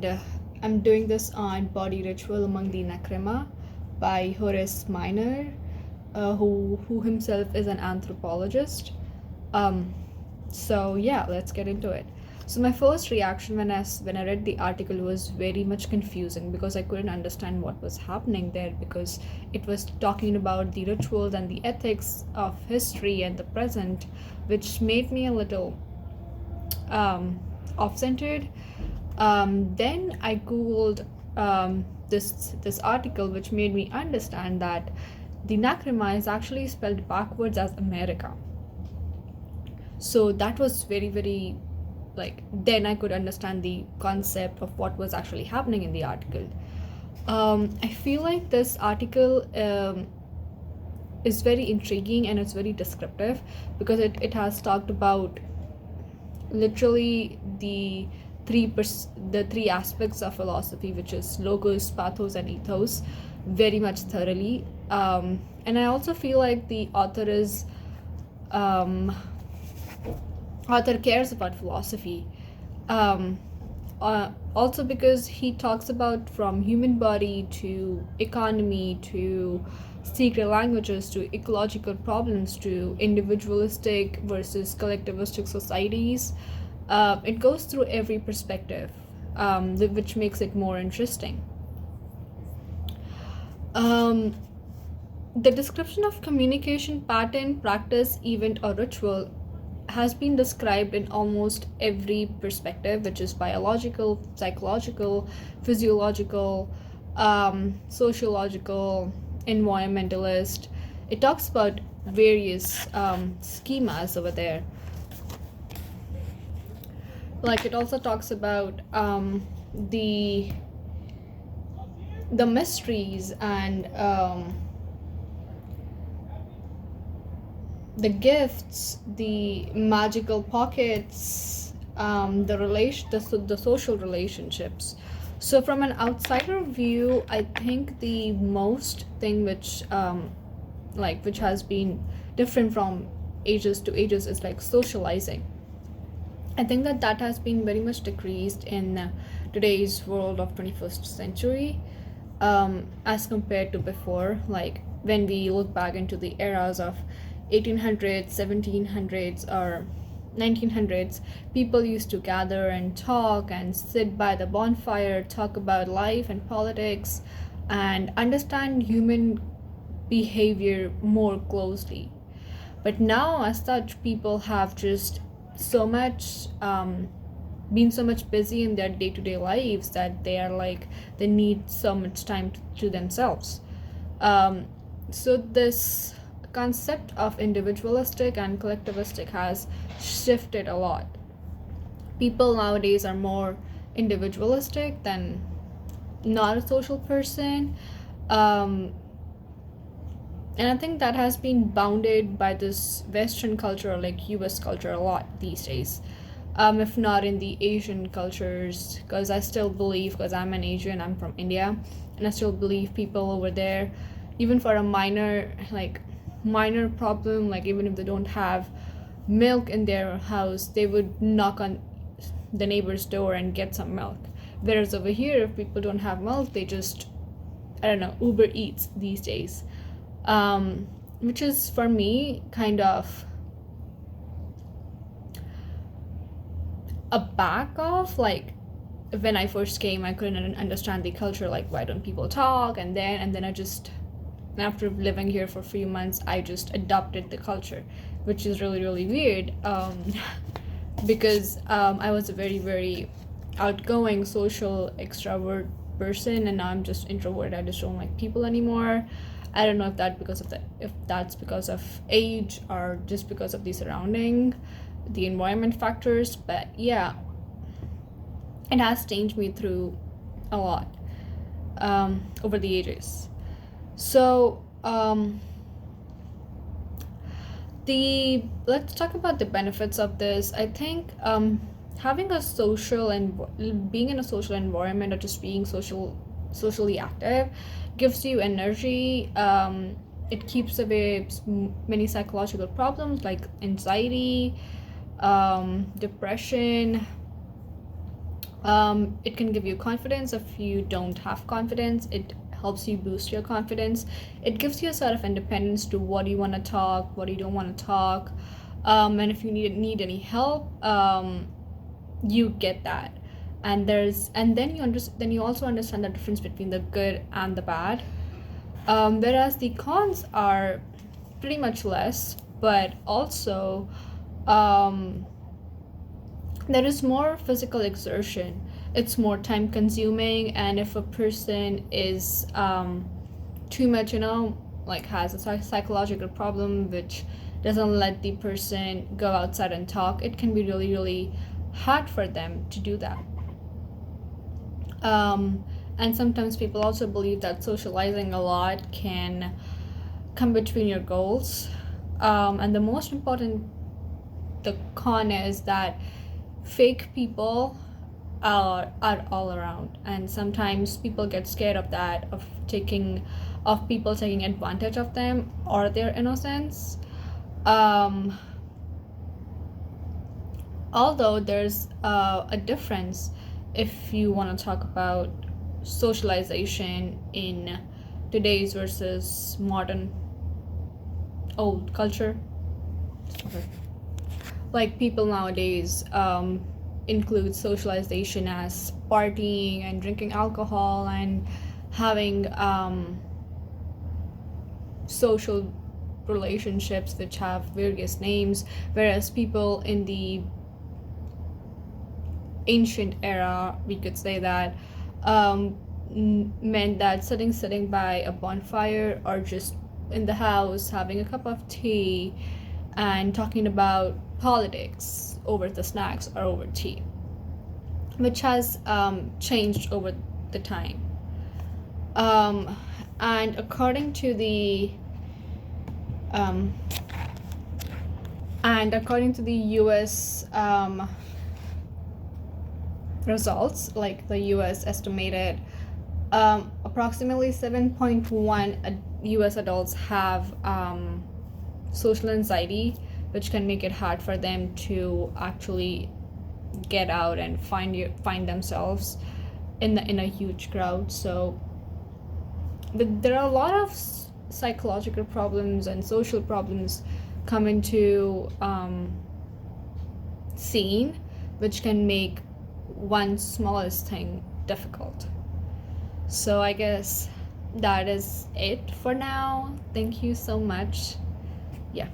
and I'm doing this on Body Ritual Among the Nakrima by Horace Minor, who himself is an anthropologist. Um, so yeah, let's get into it. So my first reaction when I read the article was very much confusing because I couldn't understand what was happening there, because it was talking about the rituals and the ethics of history and the present, which made me a little off-centered. Then I googled this article, which made me understand that the Nakrima is actually spelled backwards as America. So that was very, very, like, then I could understand the concept of what was actually happening in the article. I feel like this article is very intriguing and it's very descriptive because it has talked about literally the three aspects of philosophy, which is logos, pathos, and ethos, very much thoroughly. And I also feel like the author cares about philosophy. Also because he talks about from human body to economy to secret languages to ecological problems to individualistic versus collectivistic societies. It goes through every perspective, which makes it more interesting. The description of communication pattern, practice, event, or ritual has been described in almost every perspective, which is biological, psychological, physiological, sociological, environmentalist. It talks about various schemas over there. Like, it also talks about the mysteries and the gifts, the magical pockets, the social relationships. So from an outsider view, I think the most thing which has been different from ages to ages is like socializing. I think that has been very much decreased in today's world of 21st century, as compared to before. Like, when we look back into the eras of 1800s, 1700s, or 1900s, people used to gather and talk and sit by the bonfire, talk about life and politics, and understand human behavior more closely. But now, as such, people have just so much been so much busy in their day-to-day lives that they need so much time to themselves. So this concept of individualistic and collectivistic has shifted a lot. People nowadays are more individualistic than not a social person. And I think that has been bounded by this Western culture, like US culture, a lot these days. If not in the Asian cultures, because I still believe, because I'm an Asian, I'm from India, and I still believe people over there, even for a minor problem, like even if they don't have milk in their house, they would knock on the neighbor's door and get some milk. Whereas over here, if people don't have milk, they just, I don't know, Uber Eats these days. Which is, for me, kind of a back off. Like, when I first came, I couldn't understand the culture, like, why don't people talk, and then I just, after living here for a few months, I just adopted the culture, which is really, really weird, because I was a very, very outgoing, social, extrovert person, and now I'm just introverted. I just don't like people anymore. I don't know if that's because of age or just because of the surrounding, the environment factors, but yeah, it has changed me through a lot over the ages. So let's talk about the benefits of this. I think having a social and being in a social environment, or just being socially active, gives you energy. It keeps away many psychological problems like anxiety, depression, It can give you confidence if you don't have confidence. It helps you boost your confidence. It gives you a sort of independence to what you want to talk, what you don't want to talk, and if you need any help, you get that. And then you also understand the difference between the good and the bad. Whereas the cons are pretty much less, but also um, there is more physical exertion. It's more time consuming, and if a person is too much, like has a psychological problem which doesn't let the person go outside and talk, it can be really, really hard for them to do that. And sometimes people also believe that socializing a lot can come between your goals. And the most important, the con is that fake people are all around, and sometimes people get scared of that, of people taking advantage of them or their innocence. Um, Although there's a difference if you want to talk about socialization in today's versus modern old culture. Okay. Like people nowadays include socialization as partying and drinking alcohol and having social relationships which have various names, whereas people in the ancient era, we could say that, meant that sitting by a bonfire or just in the house having a cup of tea and talking about politics over the snacks or over tea, which has changed over the time. Um, and um, according to the U.S. Results, like the US estimated approximately 7.1 US adults have social anxiety, which can make it hard for them to actually get out and find themselves in a huge crowd. So there are a lot of psychological problems and social problems come into scene, which can make one smallest thing difficult. So I guess that is it for now. Thank you so much. Yeah.